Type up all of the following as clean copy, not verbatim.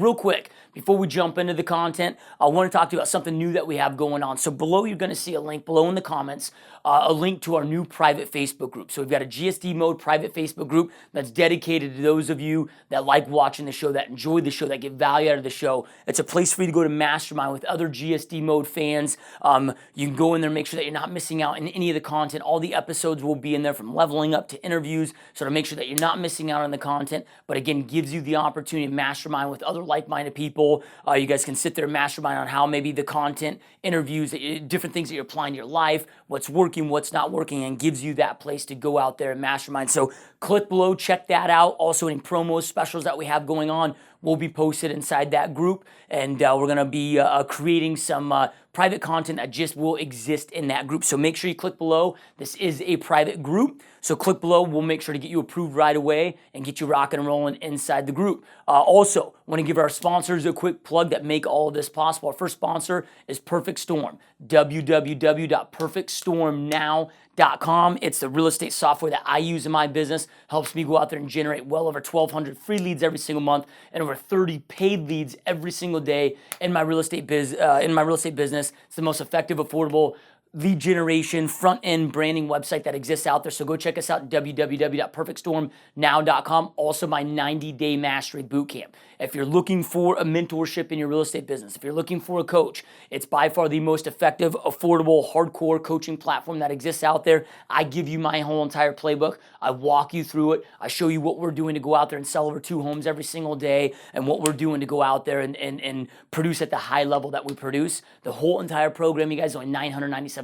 real quick, before we jump into the content, I want to talk to you about something new that we have going on. So below, you're going to see a link below in the comments, a link to our new private Facebook group. So we've got a GSD Mode private Facebook group that's dedicated to those of you that like watching the show, that enjoy the show, that get value out of the show. It's a place for you to go to mastermind with other GSD Mode fans. You can go in there, make sure that you're not missing out on any of the content. All the episodes will be in there from leveling up to interviews, so to make sure that you're not missing out on the content, but again, gives you the opportunity to mastermind with other like-minded people. You guys can sit there and mastermind on how maybe the content, interviews, different things that you're applying to your life, what's working, what's not working, and gives you that place to go out there and mastermind. So click below, check that out. Also, any promos, specials that we have going on will be posted inside that group, and we're going to be creating some private content that just will exist in that group. So make sure you click below. This is a private group, so click below. We'll make sure to get you approved right away and get you rocking and rolling inside the group. Also, want to give our sponsors a quick plug that make all of this possible. Our first sponsor is Perfect Storm, www.perfectstormnow.com. It's the real estate software that I use in my business. Helps me go out there and generate well over 1,200 free leads every single month and over 30 paid leads every single day in my real estate business. It's the most effective, affordable lead generation, front-end branding website that exists out there. So go check us out, www.perfectstormnow.com. Also, my 90-day mastery bootcamp. If you're looking for a mentorship in your real estate business, if you're looking for a coach, it's by far the most effective, affordable, hardcore coaching platform that exists out there. I give you my whole entire playbook. I walk you through it. I show you what we're doing to go out there and sell over 2 homes every single day, and what we're doing to go out there and produce at the high level that we produce. The whole entire program, you guys, is only $997.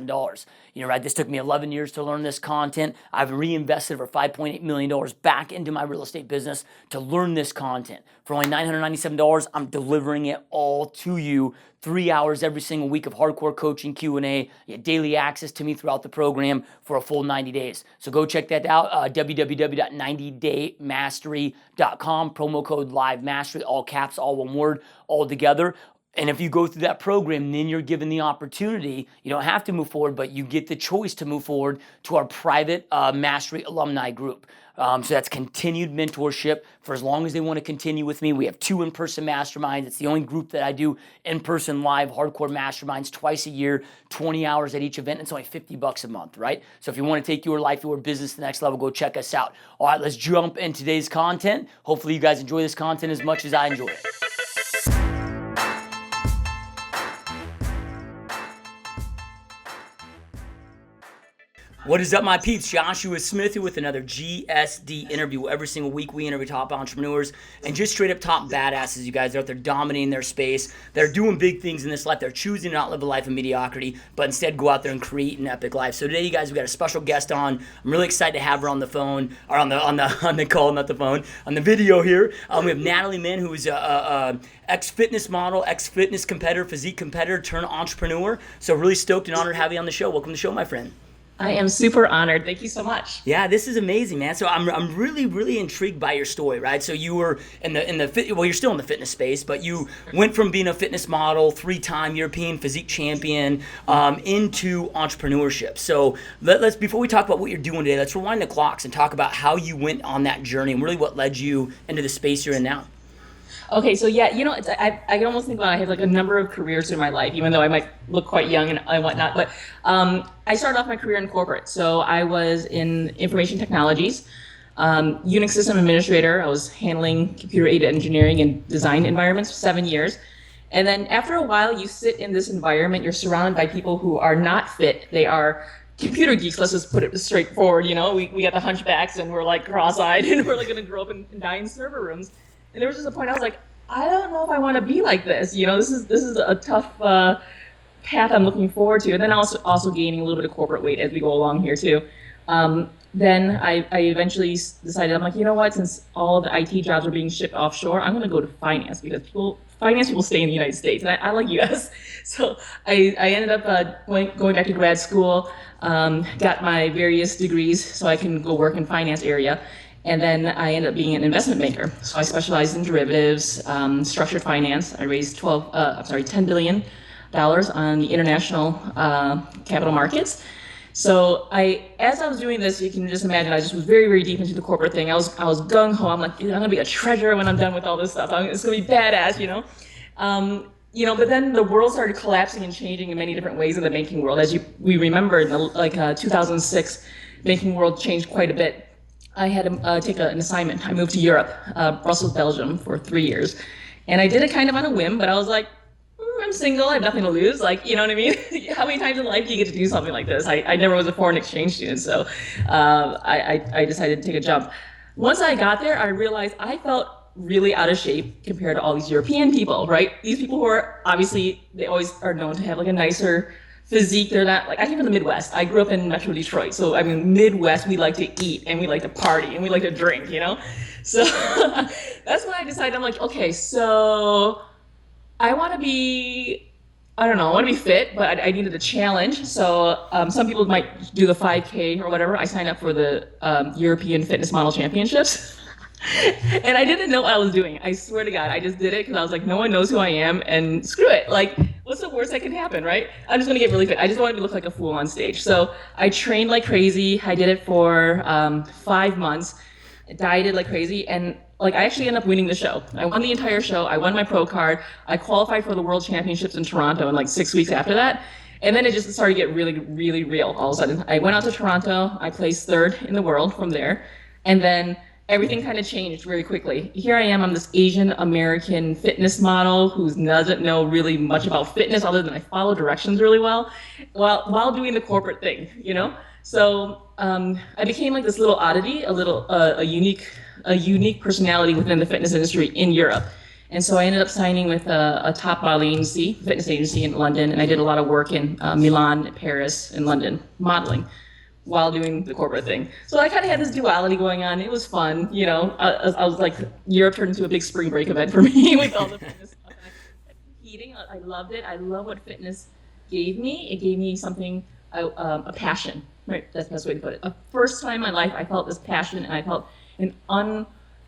You know, right? This took me 11 years to learn this content. I've reinvested over $5.8 million back into my real estate business to learn this content. For only $997, I'm delivering it all to you. 3 hours every single week of hardcore coaching, Q&A, you get daily access to me throughout the program for a full 90 days. So go check that out, www.90daymastery.com, promo code LIVEMASTERY, all caps, all one word, all together. And if you go through that program, then you're given the opportunity, you don't have to move forward, but you get the choice to move forward to our private Mastery alumni group. So that's continued mentorship for as long as they want to continue with me. We have 2 in-person masterminds. It's the only group that I do in-person live hardcore masterminds twice a year, 20 hours at each event. It's only $50 a month, right? So if you want to take your life, your business to the next level, go check us out. All right, let's jump into today's content. Hopefully you guys enjoy this content as much as I enjoy it. What is up, my peeps? Joshua Smith here with another GSD interview. Every single week we interview top entrepreneurs and just straight up top badasses. You guys are out there dominating their space. They're doing big things in this life. They're choosing to not live a life of mediocrity, but instead go out there and create an epic life. So today, you guys, we got a special guest on. I'm really excited to have her on the phone, or on the call, not the phone, on the video here. We have Natalie Minh, who is a ex-fitness model, ex-fitness competitor, physique competitor, turned entrepreneur. So really stoked and honored to have you on the show. Welcome to the show, my friend. I am super honored. Thank you so much. Yeah, this is amazing, man. So I'm really intrigued by your story, right? So you were you're still in the fitness space, but you went from being a fitness model, 3-time European physique champion, into entrepreneurship. So let's before we talk about what you're doing today, let's rewind the clocks and talk about how you went on that journey and really what led you into the space you're in now. Okay, so yeah, you know, I can almost think about I have like a number of careers in my life, even though I might look quite young and whatnot. But I started off my career in corporate. So I was in information technologies, Unix system administrator. I was handling computer-aided engineering and design environments for 7 years. And then after a while, you sit in this environment, you're surrounded by people who are not fit. They are computer geeks, let's just put it straightforward. You know, we got the hunchbacks and we're like cross-eyed and we're like gonna grow up and die in server rooms. And there was just a point I was like, I don't know if I want to be like this. You know, this is a tough path I'm looking forward to. And then also gaining a little bit of corporate weight as we go along here too. Then I eventually decided, I'm like, you know what, since all of the IT jobs are being shipped offshore, I'm going to go to finance because finance people stay in the United States. And I like US. So I ended up going back to grad school, got my various degrees so I can go work in finance area. And then I ended up being an investment banker. So I specialized in derivatives, structured finance. I raised $10 billion on the international capital markets. So as I was doing this, you can just imagine, I just was very, very deep into the corporate thing. I was gung ho. I'm like, dude, I'm gonna be a treasurer when I'm done with all this stuff. It's gonna be badass, you know. But then the world started collapsing and changing in many different ways in the banking world. We remember, in 2006, banking world changed quite a bit. I had to take an assignment. I moved to Europe, Brussels, Belgium, for 3 years, and I did it kind of on a whim. But I was like, I'm single, I have nothing to lose. Like, you know what I mean? How many times in life do you get to do something like this? I never was a foreign exchange student, so I decided to take a jump. Once I got there, I realized I felt really out of shape compared to all these European people, right? These people who are, obviously, they always are known to have like a nicer physique. They're not, like, I came from the Midwest. I grew up in Metro Detroit, so I mean, Midwest, we like to eat and we like to party and we like to drink, you know? So that's when I decided, I'm like, okay, so I want to be, I don't know, I want to be fit, but I needed a challenge. So some people might do the 5K or whatever. I signed up for the European Fitness Model Championships. And I didn't know what I was doing. I swear to God, I just did it because I was like, no one knows who I am, and screw it. Like, what's the worst that can happen, right? I'm just going to get really fit. I just wanted to look like a fool on stage. So I trained like crazy. I did it for 5 months, dieted like crazy, and like I actually ended up winning the show. I won the entire show. I won my pro card. I qualified for the World Championships in Toronto in like 6 weeks after that. And then it just started to get really, really real all of a sudden. I went out to Toronto. I placed 3rd in the world from there. And then everything kind of changed very quickly. Here I am, I'm this Asian American fitness model who doesn't know really much about fitness other than I follow directions really well while doing the corporate thing, you know? So I became like this little oddity, a unique personality within the fitness industry in Europe. And so I ended up signing with a top modeling agency, fitness agency in London, and I did a lot of work in Milan, Paris, and London, modeling, while doing the corporate thing. So I kind of had this duality going on. It was fun, you know. I was like, Europe turned into a big spring break event for me with all the fitness stuff. Eating, I loved it. I love what fitness gave me. It gave me something, a passion, right? That's the best way to put it. A first time in my life, I felt this passion, and I felt an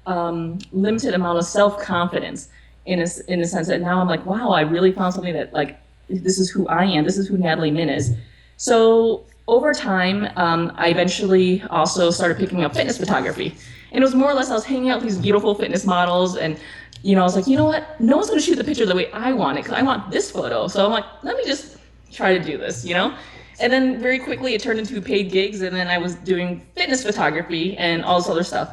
unlimited amount of self-confidence in a sense that now I'm like, wow, I really found something that, like, this is who I am. This is who Natalie Minh is. So over time, I eventually also started picking up fitness photography. And it was more or less, I was hanging out with these beautiful fitness models, and you know, I was like, you know what? No one's gonna shoot the picture the way I want it, because I want this photo. So I'm like, let me just try to do this, you know? And then very quickly it turned into paid gigs, and then I was doing fitness photography and all this other stuff.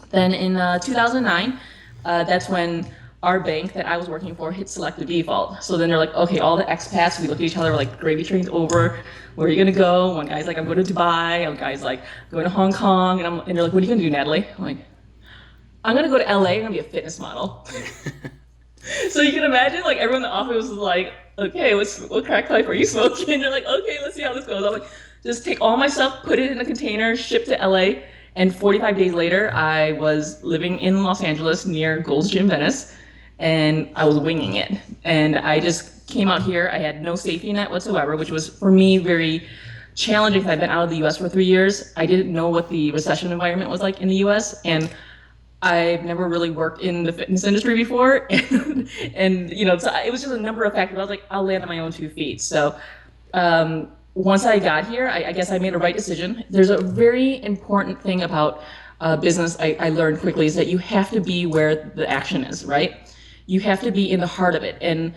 Then in 2009, that's when our bank that I was working for hit selective default. So then they're like, okay, all the expats, we look at each other, we're like, gravy train's over, where are you gonna go? One guy's like, I'm going to Dubai. One guy's like, I'm going to Hong Kong. And they're like, what are you gonna do, Natalie? I'm like, I'm gonna go to LA, I'm gonna be a fitness model. So you can imagine, like, everyone in the office was like, okay, what crack pipe are you smoking? And they're like, okay, let's see how this goes. I'm like, just take all my stuff, put it in a container, ship to LA. And 45 days later, I was living in Los Angeles near Gold's Gym Venice, and I was winging it. And I just came out here. I had no safety net whatsoever, which was, for me, very challenging because I've been out of the US for 3 years. I didn't know what the recession environment was like in the US, and I've never really worked in the fitness industry before. And you know, so it was just a number of factors. I was like, I'll land on my own 2 feet. So once I got here, I guess I made a right decision. There's a very important thing about business I learned quickly, is that you have to be where the action is, right? You have to be in the heart of it. And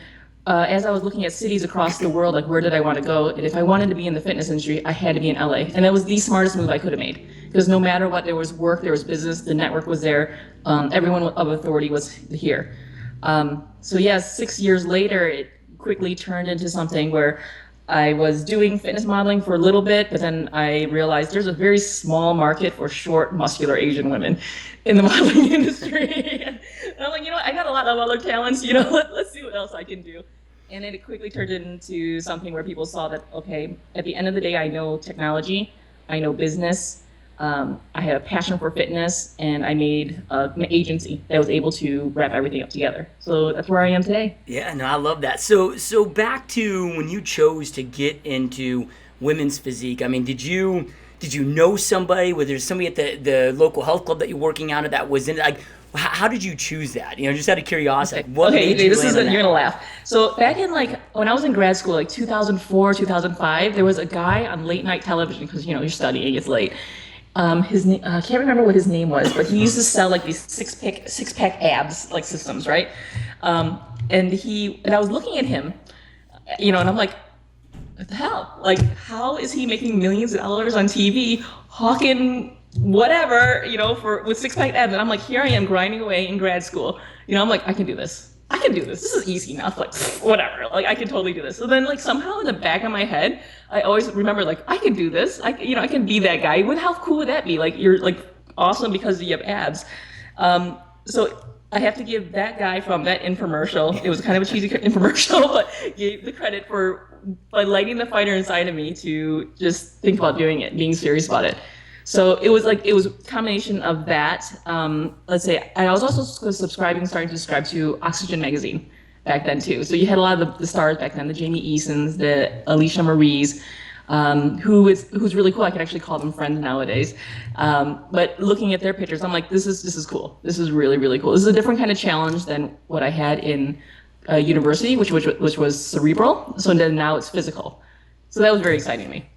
as I was looking at cities across the world, like, where did I want to go? And if I wanted to be in the fitness industry, I had to be in LA. And that was the smartest move I could have made. Because no matter what, there was work, there was business, the network was there, everyone of authority was here. So yeah, 6 years later, it quickly turned into something where I was doing fitness modeling for a little bit, but then I realized there's a very small market for short, muscular Asian women in the modeling industry. And I'm like, you know what, I got a lot of other talents, you know, let's see what else I can do. And it quickly turned into something where people saw that, okay, at the end of the day, I know technology, I know business, I had a passion for fitness, and I made an agency that was able to wrap everything up together. So that's where I am today. Yeah, no, I love that. So back to when you chose to get into women's physique. I mean, did you know somebody? Was there somebody at the local health club that you're working out of that was in it? Like, How did you choose that? Just out of curiosity, what Okay, made you this land is on you're that? gonna laugh. So back in like when I was in grad school, like 2004, 2005, there was a guy on late night television because you're studying, it's late. His name I can't remember what his name was, but he used to sell like these six pack abs like systems, right? And I was looking at him, and I'm like, what the hell? Like, how is he making millions of dollars on TV, hawking whatever, for with six pack abs? And I'm like, here I am grinding away in grad school. I'm like, I can do this. I can do this. This is easy enough. Like, whatever. Like, I can totally do this. So then, like, somehow in the back of my head, I always remember, like, I can do this. I can be that guy. How cool would that be? Like, you're like awesome because you have abs. So I have to give that guy from that infomercial. It was kind of a cheesy infomercial, but gave the credit by lighting the fighter inside of me to just think about doing it, being serious about it. So it was a combination of that. Let's say I was also starting to subscribe to Oxygen magazine back then too. So you had a lot of the stars back then, the Jamie Easons, the Alicia Maries, who's really cool. I can actually call them friends nowadays. But looking at their pictures, I'm like, this is cool. This is really, really cool. This is a different kind of challenge than what I had in university, which was cerebral. So then now it's physical. So that was very exciting to me.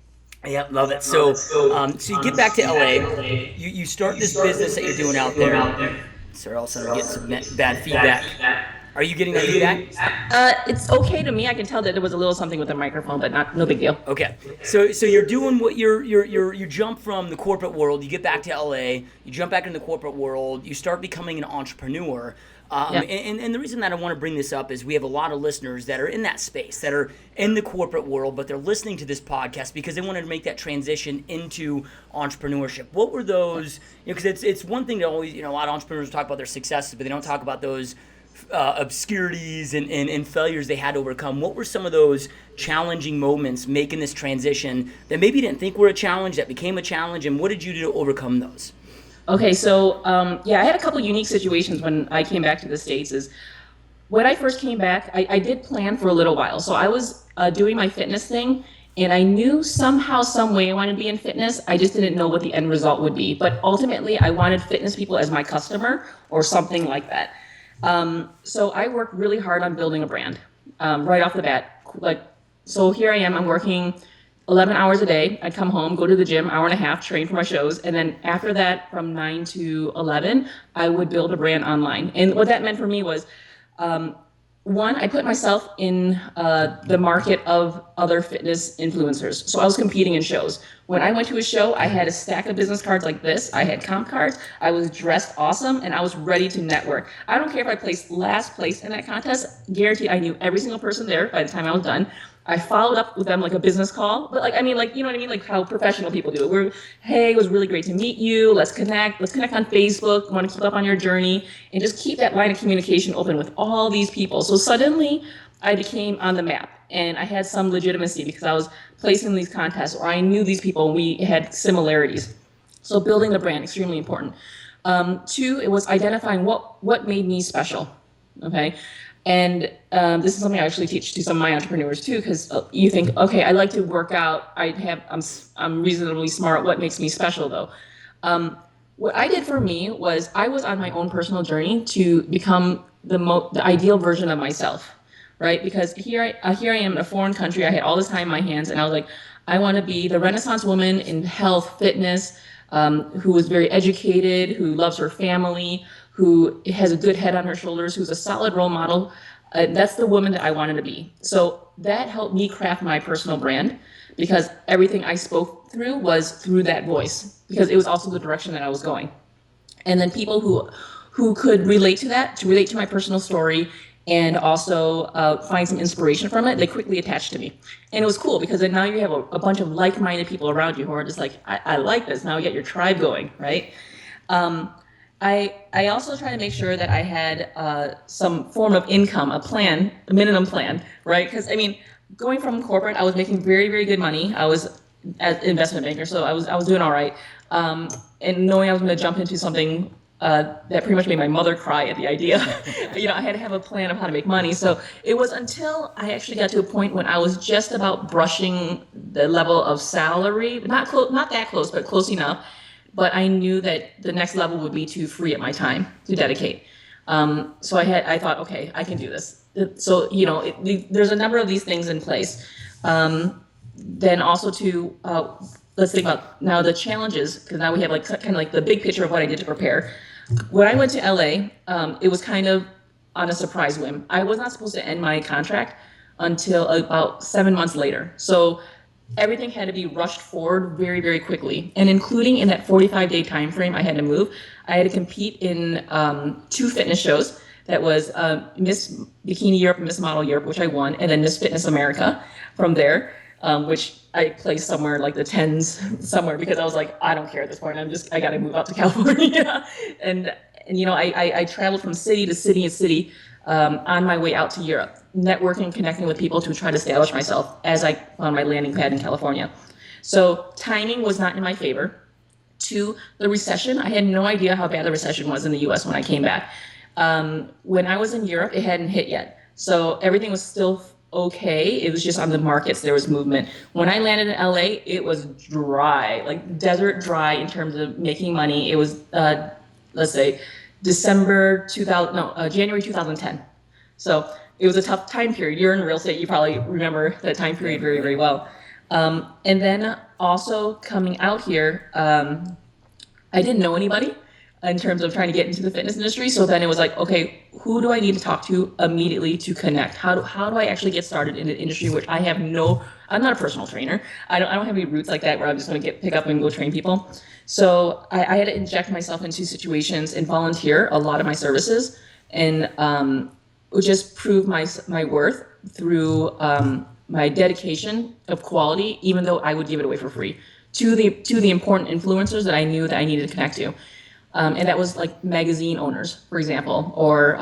Yeah, love it. So you get back to LA, you start this business that you're doing out there. Sorry, all of a sudden I'm getting some bad feedback. Are you getting that feedback? It's okay to me. I can tell that there was a little something with the microphone, but no big deal. Okay, so you're doing what you jump from the corporate world, you get back to LA, you jump back into the corporate world, you start becoming an entrepreneur. And the reason that I want to bring this up is we have a lot of listeners that are in that space, that are in the corporate world, but they're listening to this podcast because they wanted to make that transition into entrepreneurship. What were those? Because it's one thing to always, a lot of entrepreneurs talk about their successes, but they don't talk about those obscurities and failures they had to overcome. What were some of those challenging moments making this transition that maybe you didn't think were a challenge, that became a challenge, and what did you do to overcome those? Okay, so I had a couple unique situations when I came back to the States. Is when I first came back, I did plan for a little while. So I was doing my fitness thing, and I knew somehow, some way I wanted to be in fitness. I just didn't know what the end result would be. But ultimately, I wanted fitness people as my customer or something like that. So I worked really hard on building a brand right off the bat. So here I am, I'm working 11 hours a day. I'd come home, go to the gym, hour and a half, train for my shows. And then after that, from 9 to 11, I would build a brand online. And what that meant for me was, one, I put myself in the market of other fitness influencers. So I was competing in shows. When I went to a show, I had a stack of business cards like this. I had comp cards. I was dressed awesome, and I was ready to network. I don't care if I placed last place in that contest. Guaranteed, I knew every single person there by the time I was done. I followed up with them like a business call, but you know what I mean? Like how professional people do it. Hey, it was really great to meet you. Let's connect. Let's connect on Facebook. Want to keep up on your journey and just keep that line of communication open with all these people. So suddenly I became on the map and I had some legitimacy because I was placing these contests or I knew these people and we had similarities. So building the brand, extremely important. Two, it was identifying what made me special. Okay. And this is something I actually teach to some of my entrepreneurs too, because you think, okay, I like to work out. I'm reasonably smart. What makes me special though? What I did for me was I was on my own personal journey to become the ideal version of myself, right? Because here I am in a foreign country. I had all this time in my hands, and I was like, I want to be the Renaissance woman in health, fitness, who is very educated, who loves her family, who has a good head on her shoulders, who's a solid role model. That's the woman that I wanted to be. So that helped me craft my personal brand because everything I spoke through was through that voice because it was also the direction that I was going. And then people who could relate to that, to relate to my personal story and also find some inspiration from it, they quickly attached to me. And it was cool because then now you have a bunch of like-minded people around you who are just like, I like this. Now you get your tribe going, right? I also try to make sure that I had some form of income, a plan, a minimum plan, right? Because going from corporate, I was making very, very good money. I was an investment banker, so I was doing all right. And knowing I was going to jump into something that pretty much made my mother cry at the idea, I had to have a plan of how to make money. So it was until I actually got to a point when I was just about brushing the level of salary, not that close, but close enough, but I knew that the next level would be to free up my time to dedicate. So I thought, okay, I can do this. So, there's a number of these things in place. Then also to, let's think about now the challenges, because now we have like kind of like the big picture of what I did to prepare. When I went to LA, it was kind of on a surprise whim. I was not supposed to end my contract until about 7 months later. So everything had to be rushed forward very, very quickly. And including in that 45-day time frame I had to move, I had to compete in 2 fitness shows. That was Miss Bikini Europe and Miss Model Europe, which I won, and then Miss Fitness America from there, which I placed somewhere like the tens somewhere, because I was like, I don't care at this point. I got to move out to California. and I traveled from city to city and city on my way out to Europe, networking, connecting with people to try to establish myself as I found my landing pad in California. So timing was not in my favor. 2, the recession. I had no idea how bad the recession was in the US when I came back. When I was in Europe, it hadn't hit yet. So everything was still okay. It was just on the markets, there was movement. When I landed in LA, it was dry, like desert dry in terms of making money. It was, let's say, January 2010. So it was a tough time period. You're in real estate, you probably remember that time period very, very well. And then also coming out here, I didn't know anybody in terms of trying to get into the fitness industry. So then it was like, okay, who do I need to talk to immediately to connect? How do I actually get started in an industry which I'm not a personal trainer. I don't have any roots like that where I'm just going to pick up and go train people. So I had to inject myself into situations and volunteer a lot of my services, and just prove my worth through my dedication of quality, even though I would give it away for free to the important influencers that I knew that I needed to connect to. And that was like magazine owners, for example, or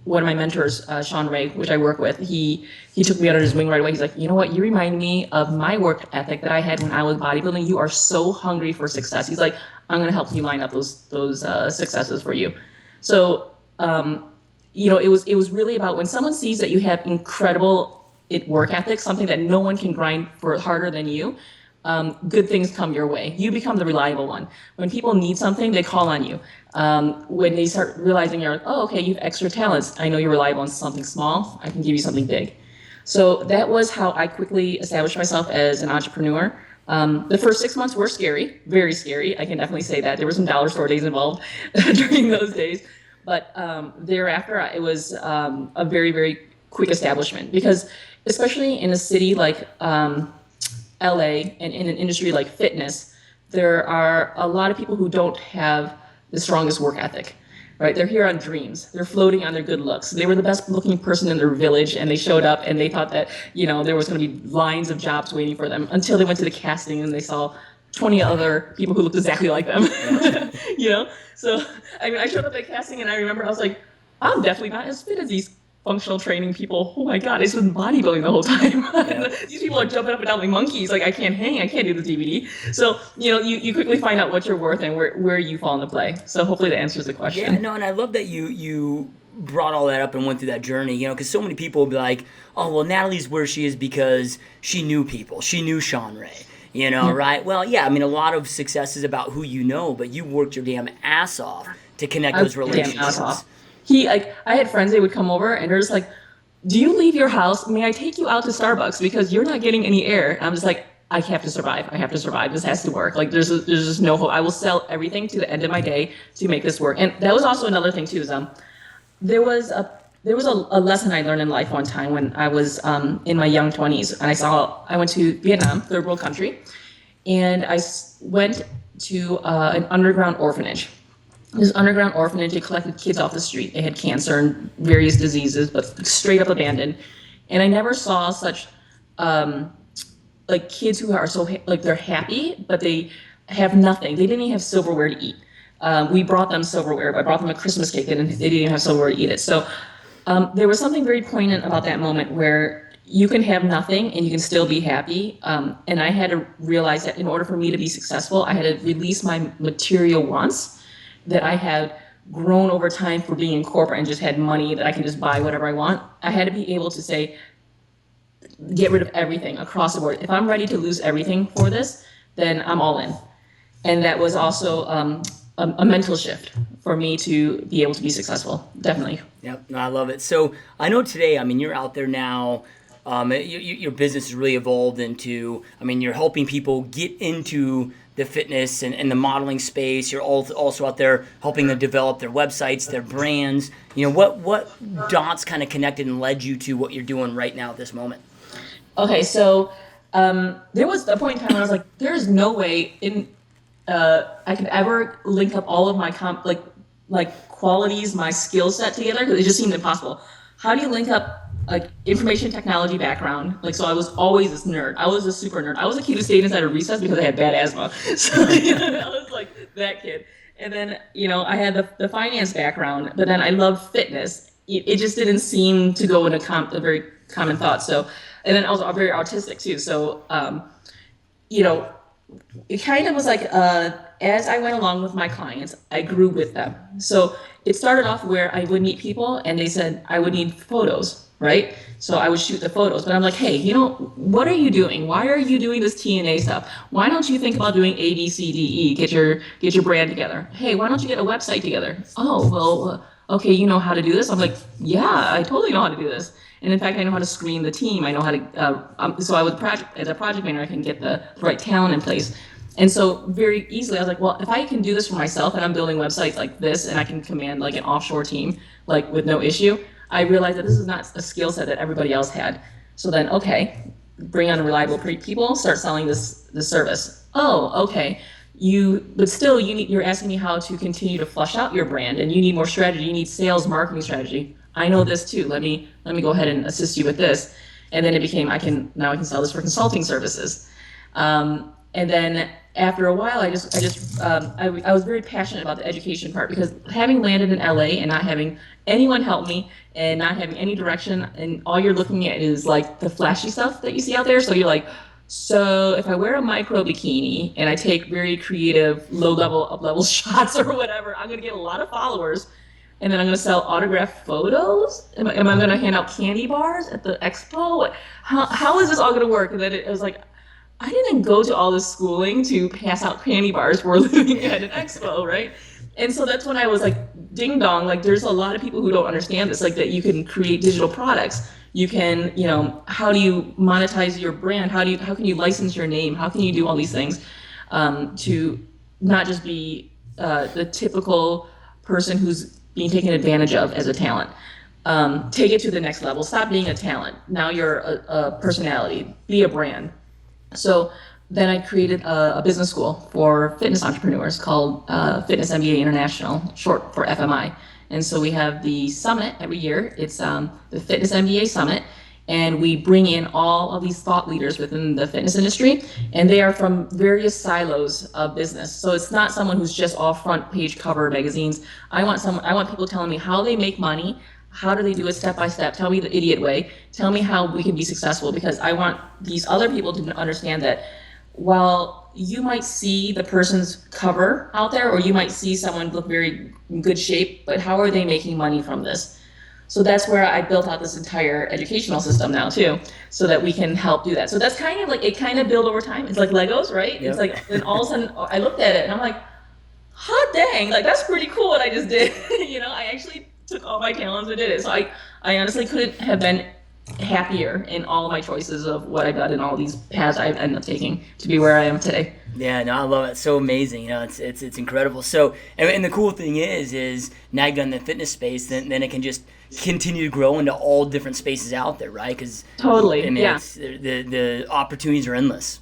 one of my mentors, Sean Ray, which I work with. He took me under his wing right away. He's like, you know what? You remind me of my work ethic that I had when I was bodybuilding. You are so hungry for success. He's like, I'm going to help you line up those successes for you. So, it was really about when someone sees that you have incredible work ethic, something that no one can grind for harder than you. Good things come your way. You become the reliable one. When people need something, they call on you. When they start realizing you're like, oh, okay, you have extra talents. I know you're reliable on something small. I can give you something big. So that was how I quickly established myself as an entrepreneur. The first 6 months were scary, very scary. I can definitely say that. There were some dollar store days involved during those days. But thereafter, it was a very, very quick establishment, because especially in a city like LA and in an industry like fitness, there are a lot of people who don't have the strongest work ethic, right? They're here on dreams. They're floating on their good looks. They were the best looking person in their village, and they showed up and they thought that, there was going to be lines of jobs waiting for them, until they went to the casting and they saw 20 other people who looked exactly like them. So I showed up at casting, and I remember I was like, I'm definitely not as fit as these functional training people. Oh my God, it's been bodybuilding the whole time. Yeah. These people are jumping up and down like monkeys. Like, I can't hang, I can't do the DVD. So, you quickly find out what you're worth and where you fall into play. So hopefully that answers the question. Yeah, no, and I love that you brought all that up and went through that journey, because so many people will be like, oh, well, Natalie's where she is because she knew people. She knew Sean Ray, right? Well, yeah, I mean, a lot of success is about who you know, but you worked your damn ass off to connect those relationships. I had friends, they would come over and they're just like, do you leave your house? May I take you out to Starbucks because you're not getting any air? And I'm just like, I have to survive. This has to work. Like, there's just no hope. I will sell everything to the end of my day to make this work. And that was also another thing too, is there was a lesson I learned in life one time when I was in my young 20s, and I went to Vietnam, third world country, and I went to an underground orphanage. This underground orphanage, they collected kids off the street. They had cancer and various diseases, but straight up abandoned. And I never saw such kids who are so they're happy, but they have nothing. They didn't even have silverware to eat. We brought them silverware. I brought them a Christmas cake, and they didn't even have silverware to eat it. So there was something very poignant about that moment where you can have nothing and you can still be happy. And I had to realize that in order for me to be successful, I had to release my material wants that I had grown over time for being in corporate and just had money that I can just buy whatever I want. I had to be able to say, get rid of everything across the board. If I'm ready to lose everything for this, then I'm all in. And that was also a mental shift for me to be able to be successful. Definitely. Yep, no, I love it. So I know today, I mean, you're out there now. Your business has really evolved into, I mean, you're helping people get into the fitness and the modeling space. You're also out there helping them develop their websites, their brands. You know, what dots kind of connected and led you to what you're doing right now at this moment? Okay, so there was a point in time when I was like, there's no way I could ever link up all of my qualities, my skill set together, because it just seemed impossible. How do you link up like information technology background? Like, so I was always this nerd. I was a super nerd. I was a kid who stayed inside of recess because I had bad asthma. So I was like that kid. And then, I had the finance background, but then I loved fitness. It just didn't seem to go in a very common thought. So, and then I was very autistic too. So, it kind of was like, as I went along with my clients, I grew with them. So it started off where I would meet people and they said I would need photos, right? So I would shoot the photos, but I'm like, hey, what are you doing? Why are you doing this TNA stuff? Why don't you think about doing A, B, C, D, E? Get your brand together. Hey, why don't you get a website together? Oh, well, okay, you know how to do this? I'm like, yeah, I totally know how to do this. And in fact, I know how to screen the team. I know how to, so I would as a project manager, I can get the right talent in place. And so very easily, I was like, well, if I can do this for myself and I'm building websites like this and I can command like an offshore team, like with no issue, I realized that this is not a skill set that everybody else had. So then, okay, bring on reliable people, start selling this service. Oh, okay. But still you're asking me how to continue to flush out your brand, and you need more strategy. You need sales marketing strategy. I know this too. Let me go ahead and assist you with this. And then it became, I can sell this for consulting services. And then after a while, I was very passionate about the education part, because having landed in LA and not having anyone help me and not having any direction, and all you're looking at is like the flashy stuff that you see out there. So you're like, so if I wear a micro bikini and I take very creative up level shots or whatever, I'm going to get a lot of followers. And then I'm going to sell autographed photos. Am I going to hand out candy bars at the expo? How is this all going to work? And then it was like, I didn't go to all this schooling to pass out candy bars for a living at an expo, right? And so that's when I was like, ding dong, like there's a lot of people who don't understand this, like that you can create digital products. You can, how do you monetize your brand? How can you license your name? How can you do all these things to not just be the typical person who's being taken advantage of as a talent? Take it to the next level. Stop being a talent. Now you're a personality. Be a brand. So then I created a business school for fitness entrepreneurs called Fitness MBA International, short for FMI. And so we have the summit every year. It's the Fitness MBA Summit. And we bring in all of these thought leaders within the fitness industry, and they are from various silos of business. So it's not someone who's just off front page cover magazines. I want people telling me how they make money. How do they do it step by step? Tell me the idiot way. Tell me how we can be successful, because I want these other people to understand that while you might see the person's cover out there, or you might see someone look very in good shape, but how are they making money from this? So that's where I built out this entire educational system now too, so that we can help do that. So that's kind of like, it kind of built over time. It's like Legos, right? Yep. It's like, then all of a sudden I looked at it and I'm like, hot dang, like that's pretty cool what I just did. I actually took all my talents and did it. So I honestly couldn't have been happier in all of my choices of what I've done and all these paths I've ended up taking to be where I am today. Yeah, no, I love it. It's so amazing. It's incredible. So, and the cool thing is now you've done the fitness space, then it can just continue to grow into all different spaces out there, right? Because totally, the opportunities are endless.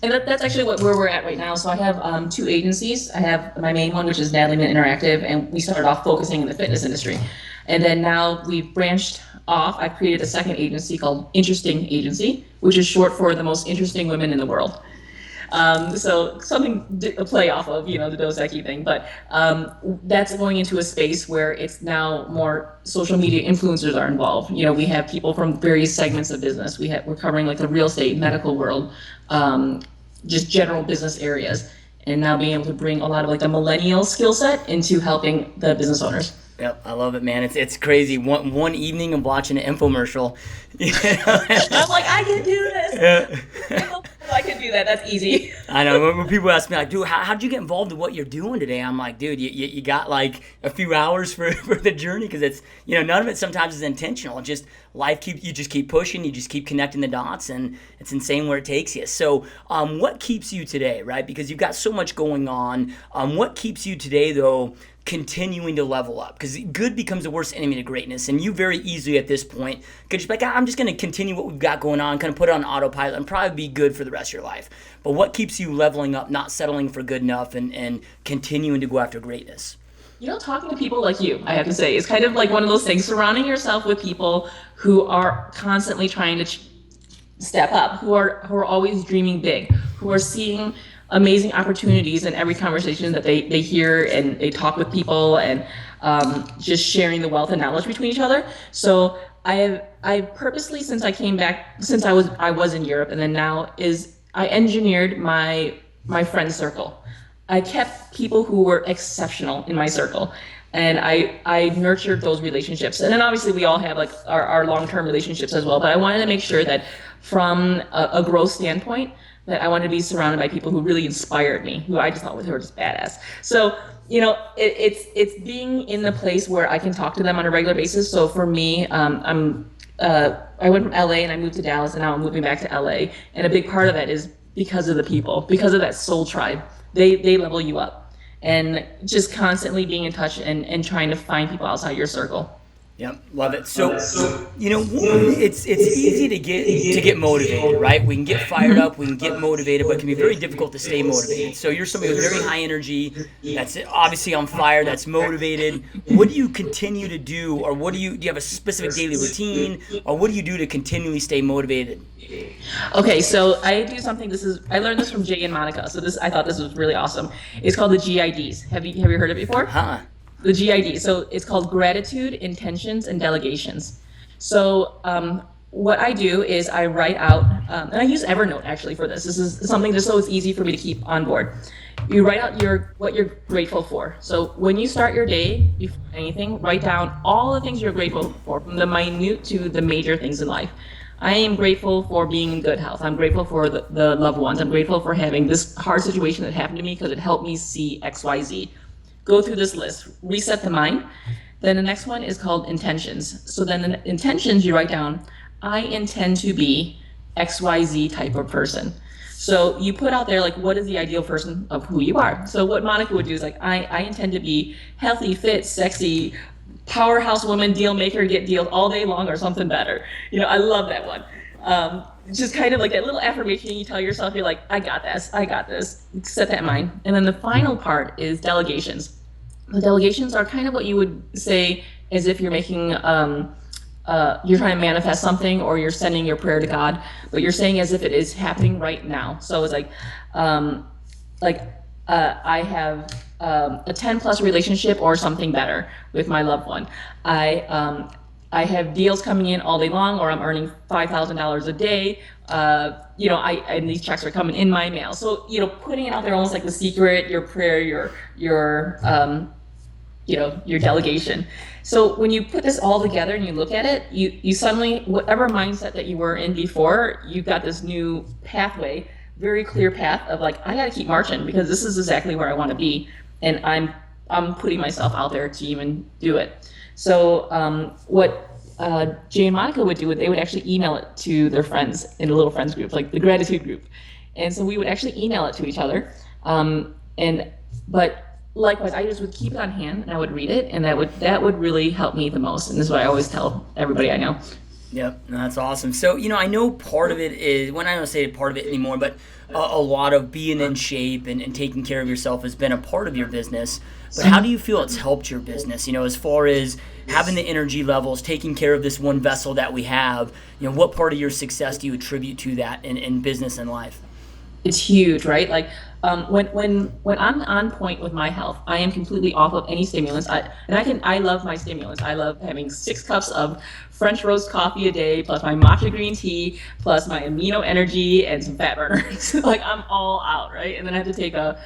And that's actually where we're at right now. So I have 2 agencies. I have my main one, which is Natalie Minh Interactive, and we started off focusing in the fitness industry. And then now we've branched off. I created a second agency called Interesting Agency, which is short for the most interesting women in the world. So something to play off of, the Dos Equis thing, but that's going into a space where it's now more social media influencers are involved. We have people from various segments of business. We're covering like the real estate, medical world, just general business areas, and now being able to bring a lot of like the millennial skill set into helping the business owners. Yep, I love it, man. It's crazy. One evening of watching an infomercial. I'm like, I can do this. Yeah. I can do that. That's easy. I know when people ask me like, dude, how'd you get involved in what you're doing today? I'm like, dude, you got like a few hours for the journey, because it's, none of it sometimes is intentional. Just you just keep pushing, you just keep connecting the dots, and it's insane where it takes you. So what keeps you today, right? Because you've got so much going on. What keeps you today though, continuing to level up? Because good becomes the worst enemy to greatness, and you very easily at this point could just be like, I'm just going to continue what we've got going on, kind of put it on autopilot, and probably be good for the rest of your life. But what keeps you leveling up, not settling for good enough, and continuing to go after greatness? Talking to people like you, I have to say, is kind of like one of those things. Surrounding yourself with people who are constantly trying to step up, who are always dreaming big, who are seeing amazing opportunities in every conversation that they hear, and they talk with people, and just sharing the wealth and knowledge between each other. So I purposely, since I came back, since I was in Europe, and then now I engineered my friend circle. I kept people who were exceptional in my circle, and I nurtured those relationships. And then obviously we all have like our long-term relationships as well, but I wanted to make sure that from a growth standpoint, that I wanted to be surrounded by people who really inspired me, who I just thought were just badass. So, it's being in the place where I can talk to them on a regular basis. So for me, I went from LA and I moved to Dallas, and now I'm moving back to LA. And a big part of that is because of the people, because of that soul tribe. They level you up, and just constantly being in touch and trying to find people outside your circle. Yep, love it. So, it's easy to get motivated, right? We can get fired up, we can get motivated, but it can be very difficult to stay motivated. So you're somebody with very high energy, that's obviously on fire, that's motivated. What do you continue to do, or do you have a specific daily routine, or what do you do to continually stay motivated? Okay, so I do something. I learned this from Jay and Monica. So I thought this was really awesome. It's called the GIDs. Have you heard of it before? The GID. So it's called gratitude, intentions, and delegations. So what I do is I write out, and I use Evernote actually for this. This is something just so it's easy for me to keep on board. You write out what you're grateful for. So when you start your day, before anything, write down all the things you're grateful for, from the minute to the major things in life. I am grateful for being in good health. I'm grateful for the loved ones. I'm grateful for having this hard situation that happened to me because it helped me see XYZ. Go through this list, reset the mind. Then the next one is called intentions. So then the intentions, you write down, I intend to be XYZ type of person. So you put out there, like, what is the ideal person of who you are? So what Monica would do is like, I intend to be healthy, fit, sexy, powerhouse woman, deal maker, get deals all day long, or something better. I love that one. Just kind of like that little affirmation you tell yourself, you're like, I got this, set that in mind. And then the final part is delegations. The delegations are kind of what you would say as if you're making, you're trying to manifest something, or you're sending your prayer to God, but you're saying as if it is happening right now. So it's like I have a 10 plus relationship or something better with my loved one. I have deals coming in all day long, or I'm earning $5,000 a day. And these checks are coming in my mail. So, putting it out there almost like the secret, your prayer, your delegation. So when you put this all together and you look at it, you suddenly, whatever mindset that you were in before, you've got this new pathway, very clear path of like, I got to keep marching because this is exactly where I want to be. And I'm putting myself out there to even do it. So what Jay and Monica would do, they would actually email it to their friends in a little friends group, like the gratitude group. And so we would actually email it to each other. But likewise, I just would keep it on hand and I would read it, and that would really help me the most. And this is what I always tell everybody I know. Yep, that's awesome. So, I know part of it is, when I don't say part of it anymore, but a lot of being in shape and taking care of yourself has been a part of your business. But how do you feel it's helped your business? As far as having the energy levels, taking care of this one vessel that we have, what part of your success do you attribute to that in business and life? It's huge, right? Like when I'm on point with my health, I am completely off of any stimulants. I love my stimulants. I love having 6 cups of French roast coffee a day, plus my matcha green tea, plus my amino energy and some fat burners. Like I'm all out, right? And then I have to take a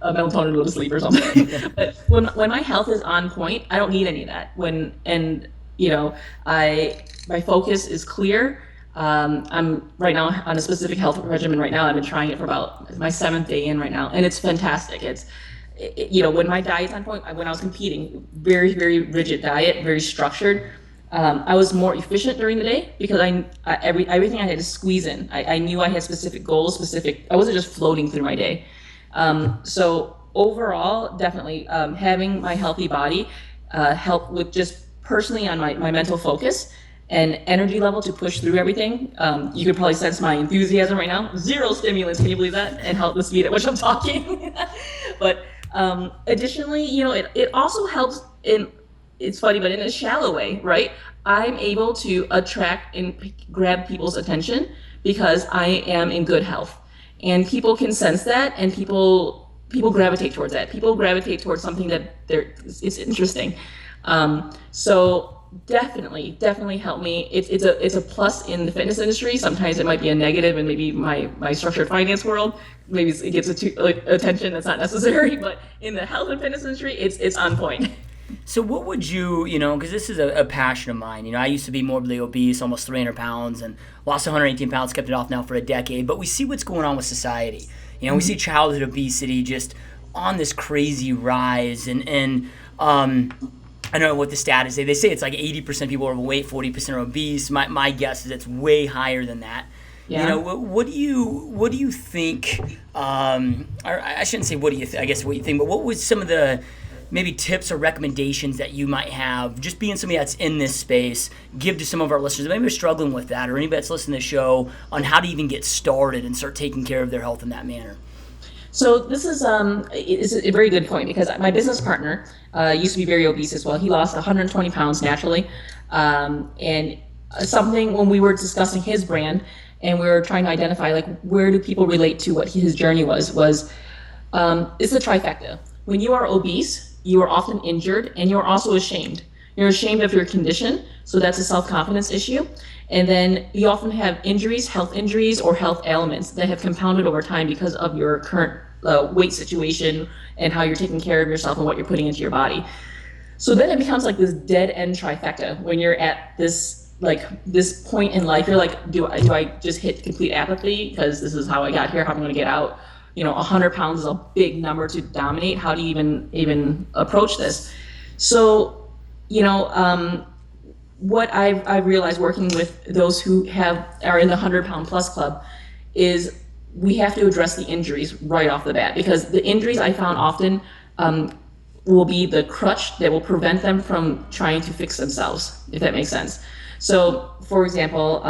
melatonin to go to sleep or something. But when my health is on point, I don't need any of that. My focus is clear. I'm right now on a specific health regimen right now. I've been trying it for about my 7th day in right now, and it's fantastic. When my diet's on point, when I was competing, very, very rigid diet, very structured. I was more efficient during the day because everything I had to squeeze in. I knew I had specific goals, I wasn't just floating through my day. So overall, definitely having my healthy body helped with just personally on my mental focus and energy level to push through everything. You could probably sense my enthusiasm right now. Zero stimulants, can you believe that? And help the speed at which I'm talking. But additionally, it also helps it's funny, but in a shallow way, right? I'm able to attract and grab people's attention because I am in good health. And people can sense that, and people gravitate towards that. People gravitate towards something that it's interesting. So definitely help me. It's a plus in the fitness industry. Sometimes it might be a negative in maybe my structured finance world. Maybe it gets attention that's not necessary, but in the health and fitness industry, it's on point. So what would you, because this is a passion of mine. I used to be morbidly obese, almost 300 pounds, and lost 118 pounds, kept it off now for a decade. But we see what's going on with society. We see childhood obesity just on this crazy rise. And I don't know what the stat is. They say it's like 80% of people are overweight, 40% are obese. My guess is it's way higher than that. Yeah. What do you think? Or I shouldn't say what do you I guess what you think, but what was some of the maybe tips or recommendations that you might have, just being somebody that's in this space, give to some of our listeners that maybe are struggling with that, or anybody that's listening to the show on how to even get started and start taking care of their health in that manner? So this is a very good point, because my business partner used to be very obese as well. He lost 120 pounds naturally, and something when we were discussing his brand and we were trying to identify like where do people relate to what his journey was it's the trifecta. When you are obese, you are often injured, and you're also ashamed. You're ashamed of your condition, so that's a self-confidence issue. And then you often have injuries, health injuries, or health ailments that have compounded over time because of your current weight situation and how you're taking care of yourself and what you're putting into your body. So then it becomes like this dead end trifecta when you're at this point in life. You're like, do I just hit complete apathy because this is how I got here, how I'm going to get out? 100 pounds is a big number to dominate. How do you even approach this? So, what I've realized working with those who are in the 100-pound plus club is we have to address the injuries right off the bat, because the injuries I found often will be the crutch that will prevent them from trying to fix themselves, if that makes sense. So, for example,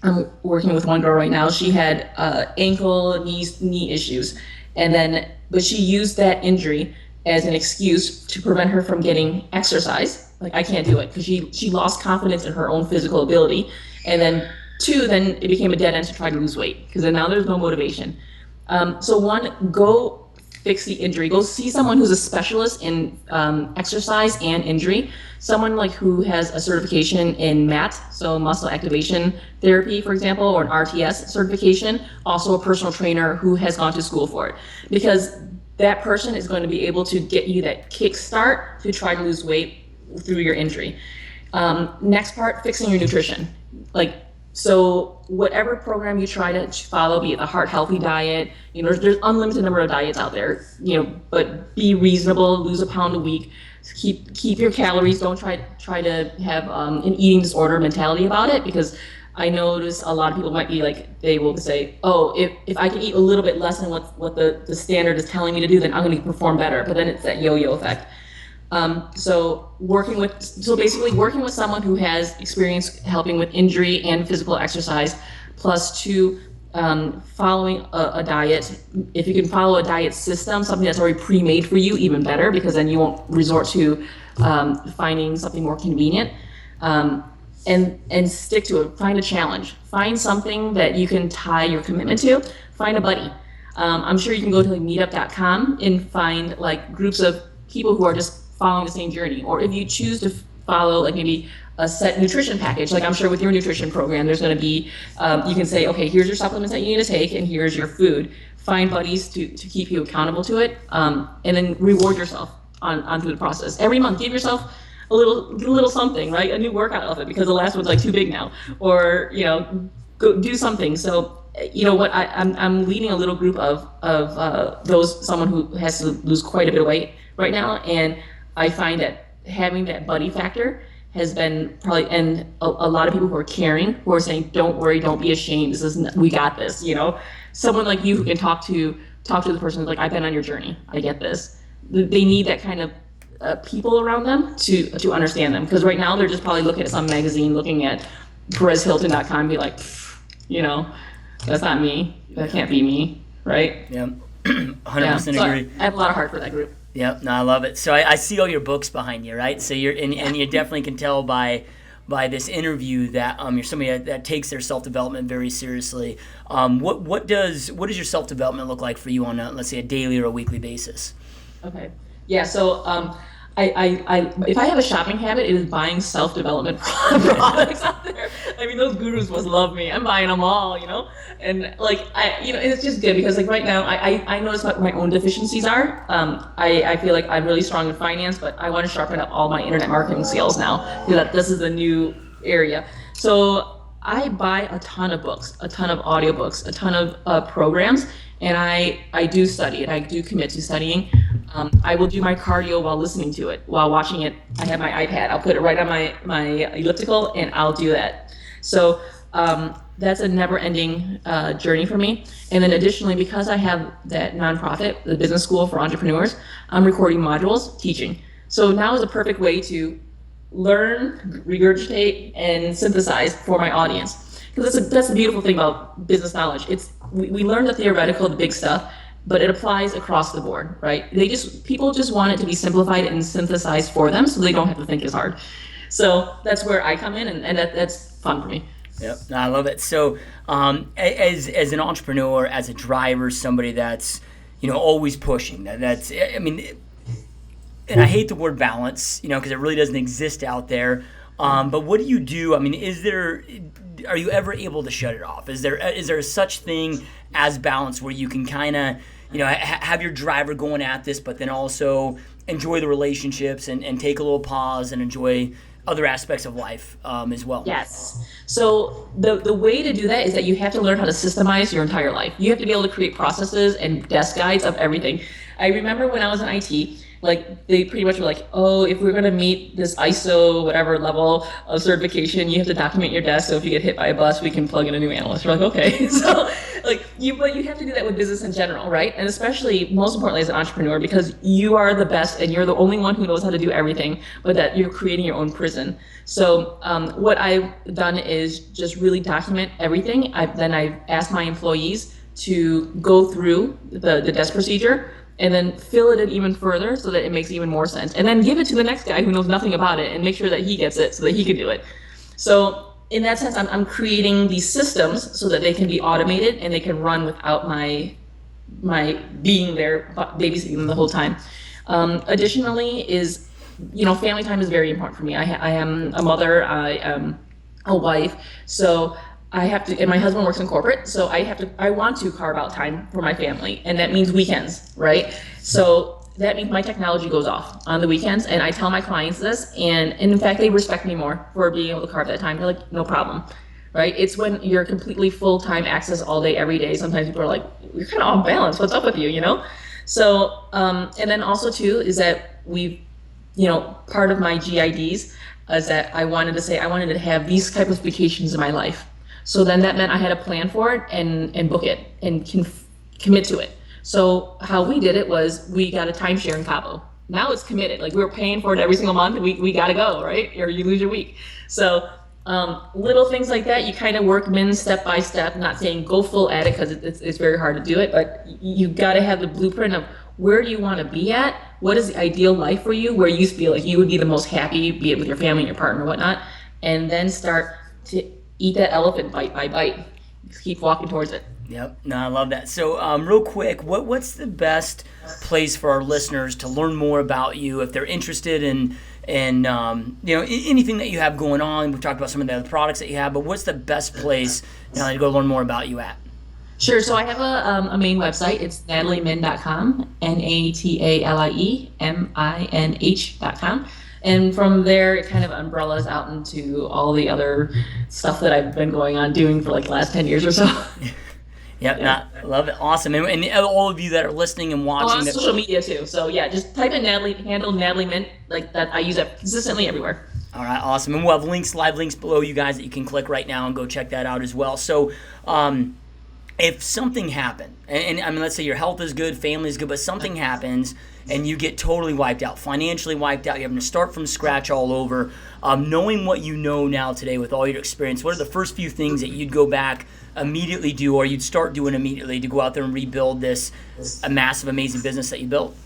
I'm working with one girl right now. She had ankle, knee issues, but she used that injury as an excuse to prevent her from getting exercise. Like, I can't do it, because she lost confidence in her own physical ability. And then then it became a dead end to try to lose weight, because then now there's no motivation. So one, go fix the injury. Go see someone who's a specialist in exercise and injury. Someone like who has a certification in MAT, so muscle activation therapy, for example, or an RTS certification. Also a personal trainer who has gone to school for it, because that person is going to be able to get you that kickstart to try to lose weight through your injury. Next part, fixing your nutrition. So whatever program you try to follow, be it the heart healthy diet, there's unlimited number of diets out there, but be reasonable, lose a pound a week, keep your calories. Don't try to have an eating disorder mentality about it, because I notice a lot of people might be like, they will say, oh, if I can eat a little bit less than what the standard is telling me to do, then I'm going to perform better. But then it's that yo-yo effect. So basically working with someone who has experience helping with injury and physical exercise, plus following a diet. If you can follow a diet system, something that's already pre-made for you, even better, because then you won't resort to finding something more convenient. And stick to it. Find a challenge. Find something that you can tie your commitment to. Find a buddy. I'm sure you can go to meetup.com and find groups of people who are just following the same journey. Or if you choose to follow maybe a set nutrition package, I'm sure with your nutrition program, there's going to be, you can say, okay, here's your supplements that you need to take, and here's your food. Find buddies to keep you accountable to it, and then reward yourself on through the process. Every month, give yourself little something, right? A new workout outfit because the last one's like too big now, or go do something. So you know what, I'm leading a little group of someone who has to lose quite a bit of weight right now, and I find that having that buddy factor has been probably, and a lot of people who are caring, who are saying, don't worry, don't be ashamed, we got this, someone like you who can talk to the person like, I've been on your journey, I get this. They need that kind of people around them to understand them, because right now they're just probably looking at some magazine, looking at PerezHilton.com and be like, that's not me, that can't be me, right? Yeah, 100% agree. I have a lot of heart for that group. Yep, no, I love it. So I see all your books behind you, right? So and you definitely can tell by this interview that you're somebody that takes their self-development very seriously. What does your self-development look like for you on let's say a daily or a weekly basis? Okay. Yeah. So I if I have a shopping habit, it is buying self-development products out there. I mean, those gurus must love me. I'm buying them all, and like it's just good because like right now I notice what my own deficiencies are. I feel like I'm really strong in finance, but I want to sharpen up all my internet marketing skills now. This is a new area. So I buy a ton of books, a ton of audiobooks, a ton of programs, and I do study it. I do commit to studying. I will do my cardio while listening to it. While watching it, I have my iPad. I'll put it right on my elliptical, and I'll do that. So that's a never-ending journey for me. And then additionally, because I have that nonprofit, the Business School for Entrepreneurs, I'm recording modules, teaching. So now is a perfect way to learn, regurgitate, and synthesize for my audience. Because that's the beautiful thing about business knowledge. We learn the theoretical, the big stuff, but it applies across the board, right? People just want it to be simplified and synthesized for them, so they don't have to think as hard. So that's where I come in, and that's fun for me. Yep, no, I love it. So, as an entrepreneur, as a driver, somebody that's always pushing. That's and I hate the word balance, because it really doesn't exist out there. But what do you do? I mean, are you ever able to shut it off? Is there such thing as balance where you can kind of, have your driver going at this, but then also enjoy the relationships and take a little pause and enjoy other aspects of life as well? Yes. So the way to do that is that you have to learn how to systemize your entire life. You have to be able to create processes and desk guides of everything. I remember when I was in IT, like they pretty much were like, oh, if we're going to meet this ISO whatever level of certification, you have to document your desk. So if you get hit by a bus, we can plug in a new analyst. We're like, okay. So but you have to do that with business in general, right? And especially, most importantly, as an entrepreneur, because you are the best and you're the only one who knows how to do everything, but that you're creating your own prison. So what I've done is just really document everything. I've asked my employees to go through the desk procedure and then fill it in even further so that it makes even more sense. And then give it to the next guy who knows nothing about it and make sure that he gets it so that he can do it. So in that sense, I'm creating these systems so that they can be automated and they can run without my being there, babysitting them the whole time. Additionally is, family time is very important for me. I am a mother, I am a wife, so I have to, and my husband works in corporate, so I want to carve out time for my family, and that means weekends, right? So that means my technology goes off on the weekends, and I tell my clients this, and in fact, they respect me more for being able to carve that time. They're like, no problem, right? It's when you're completely full-time access all day, every day. Sometimes people are like, you're kind of off balance. What's up with you, So, and then also too, is that part of my GIDs is that I wanted to have these type of vacations in my life. So then that meant I had to plan for it and book it and commit to it. So how we did it was we got a timeshare in Cabo. Now it's committed. Like, we're paying for it every single month. We got to go, right? Or you lose your week. So little things like that, you kind of work them in step by step, not saying go full at it because it's very hard to do it, but you got to have the blueprint of where do you want to be at? What is the ideal life for you? Where you feel like you would be the most happy, be it with your family, your partner, whatnot, and then start to eat that elephant bite by bite. Just keep walking towards it. Yep. No, I love that. So real quick, what's the best place for our listeners to learn more about you if they're interested in anything that you have going on? We've talked about some of the other products that you have, but what's the best place to go learn more about you at? Sure. So I have a main website. It's natalieminh.com, NATALIEMINH.com. And from there, it kind of umbrellas out into all the other stuff that I've been going on doing for like the last 10 years or so. Yep, yeah. Love it. Awesome. And all of you that are listening and watching. On social media too. So yeah, just type in Natalie, handle Natalie Minh, like that. I use it consistently everywhere. All right, awesome. And we'll have links, live links below you guys that you can click right now and go check that out as well. So if something happened, and I mean, let's say your health is good, family is good, but something happens and you get totally wiped out, financially wiped out, you're having to start from scratch all over, knowing what you know now today with all your experience, what are the first few things that you'd go back immediately do, or you'd start doing immediately to go out there and rebuild this a massive, amazing business that you built?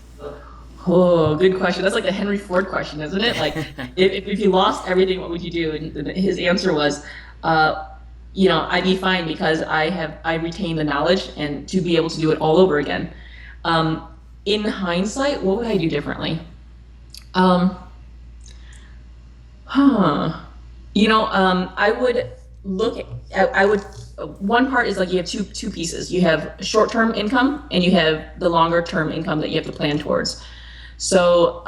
Oh, good question. That's like the Henry Ford question, isn't it? Like, if you lost everything, what would you do? And his answer was, I'd be fine because I retain the knowledge and to be able to do it all over again. In hindsight, what would I do differently? I would look at, one part is like you have two pieces. You have short-term income and you have the longer-term income that you have to plan towards. So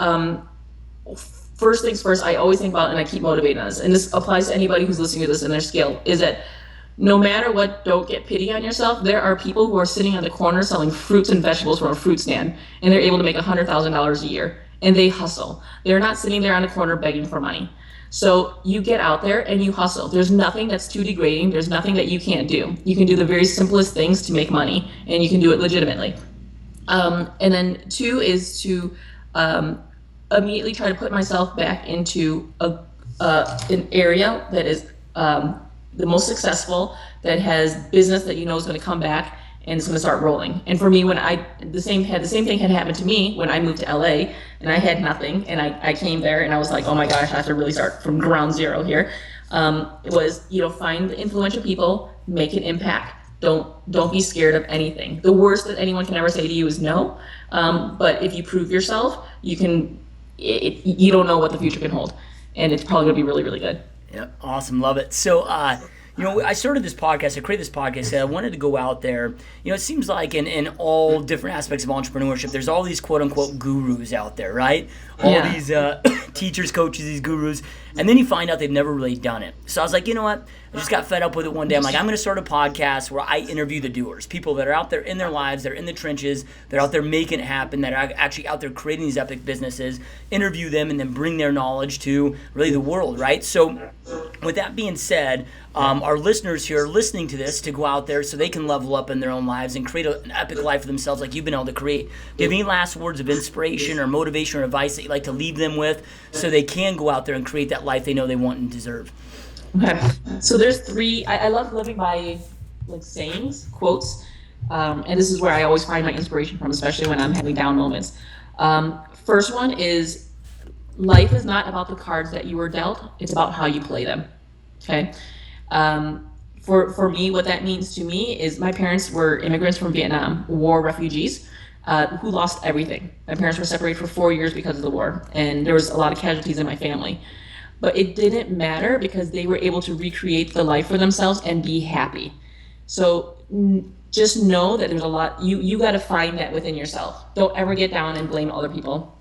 first things first, I always think about, and I keep motivating us, and this applies to anybody who's listening to this in their scale, is that no matter what, don't get pity on yourself. There are people who are sitting on the corner selling fruits and vegetables from a fruit stand, and they're able to make $100,000 a year, and they hustle. They're not sitting there on the corner begging for money. So you get out there and you hustle. There's nothing that's too degrading. There's nothing that you can't do. You can do the very simplest things to make money, and you can do it legitimately. And then two is to immediately try to put myself back into an area that is the most successful, that has business that you know is going to come back and it's going to start rolling. And for me, when the same thing had happened to me when I moved to LA and I had nothing, and I came there and I was like, oh my gosh, I have to really start from ground zero here. It was, find the influential people, make an impact. Don't be scared of anything. The worst that anyone can ever say to you is no. But if you prove yourself, you don't know what the future can hold, and it's probably gonna be really, really good. Yeah, awesome, love it. So, I started this podcast, I created this podcast, I wanted to go out there. It seems like in all different aspects of entrepreneurship, there's all these quote-unquote gurus out there, right? All these teachers, coaches, these gurus, and then you find out they've never really done it. So I was like, you know what? I just got fed up with it one day. I'm like, I'm going to start a podcast where I interview the doers, people that are out there in their lives, they're in the trenches, they're out there making it happen, that are actually out there creating these epic businesses, interview them, and then bring their knowledge to really the world, right? So with that being said, our listeners here are listening to this to go out there so they can level up in their own lives and create an epic life for themselves like you've been able to create. Do you have any last words of inspiration or motivation or advice that you'd like to leave them with so they can go out there and create that life they know they want and deserve? Okay. So there's three. I love living by like sayings, quotes, and this is where I always find my inspiration from, especially when I'm having down moments. First one is, life is not about the cards that you were dealt, it's about how you play them. Okay. For me, what that means to me is my parents were immigrants from Vietnam, war refugees, who lost everything. My parents were separated for 4 years because of the war, and there was a lot of casualties in my family. But it didn't matter because they were able to recreate the life for themselves and be happy. So just know that there's a lot, you got to find that within yourself. Don't ever get down and blame other people.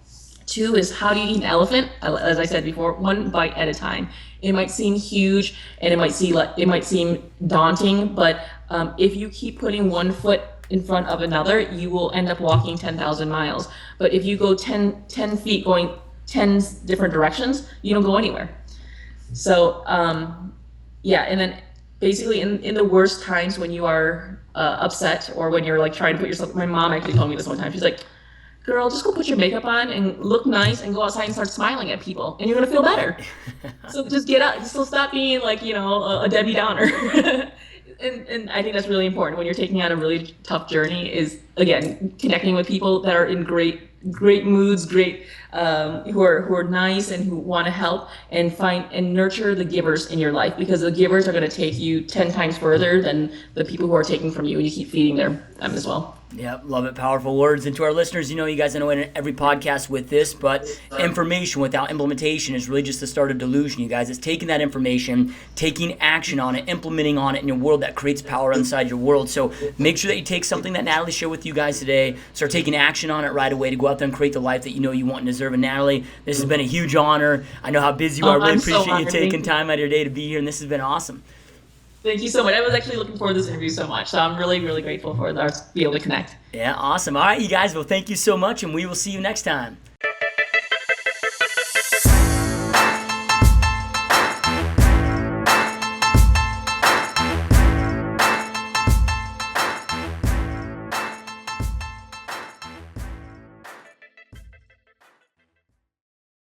Two is, how do you eat an elephant? As I said before, one bite at a time. It might seem huge and it might seem daunting, but if you keep putting one foot in front of another, you will end up walking 10,000 miles. But if you go 10 feet going 10 different directions, you don't go anywhere. So and then basically in the worst times when you are upset, or when you're like trying to put yourself, my mom actually told me this one time, she's like, girl, just go put your makeup on and look nice and go outside and start smiling at people and you're gonna feel better. So just get out, just stop being like, a Debbie Downer. And I think that's really important when you're taking on a really tough journey, is again connecting with people that are in great moods, who are nice and who want to help, and find and nurture the givers in your life, because the givers are going to take you 10 times further than the people who are taking from you, and you keep feeding them as well. Yeah, love it. Powerful words. And to our listeners, you guys, I know in every podcast with this, but information without implementation is really just the start of delusion, you guys. It's taking that information, taking action on it, implementing on it in your world that creates power inside your world. So make sure that you take something that Natalie shared with you guys today, start taking action on it right away to go out there and create the life that you know you want and deserve. And Natalie, this has been a huge honor. I know how busy you are. I really appreciate you taking time out of your day to be here, and this has been awesome. Thank you so much. I was actually looking forward to this interview so much. So I'm really, really grateful for us to be able to connect. Yeah, awesome. All right, you guys. Well, thank you so much, and we will see you next time.